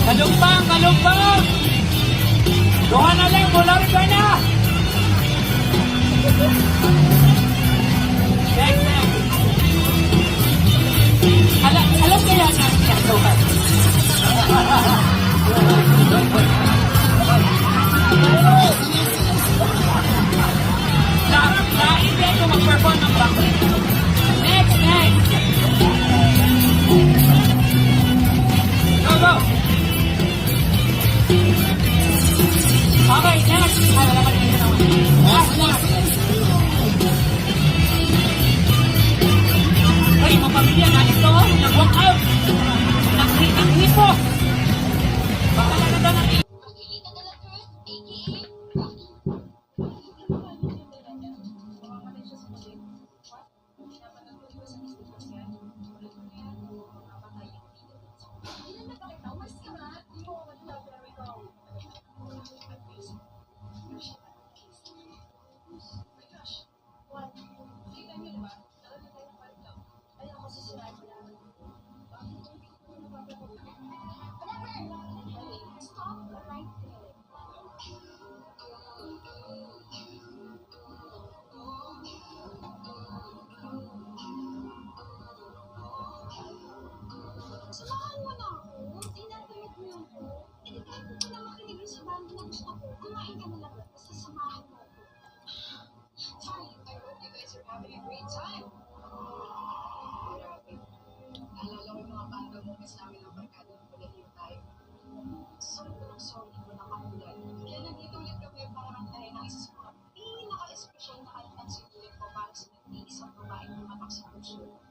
Kalumpang, kalumpang! Doha na lang, bulang ka na! Next, next. Alam kaya na siya, Doha. Hindi ako mag-perform ng background. Next, next! Go, go! Okay, next! Ay, wala ka dito naman. Last, last! Ay, mga pamilya na ito, nag-walk out! Nag-hipo! Baka naganda ng samahan mo na ako. Tinatamit mo yung ko. Eh, di kahit mo na makinig sa banda na gusto ko, kumain ka na lang. Basta samahan mo ako. Hi, I hope you guys are having a great time. Grabe. Naalala ko yung mga banda mo kasi namin ang barkada ng palalim tayo. Sorry ko na kamulan. Kaya nandito ulit kami para magtahin ng isa sa mga pinaka-espesyal na kalaban sa ulit ko para sa nag-iisang babaeng tumatak sa puso.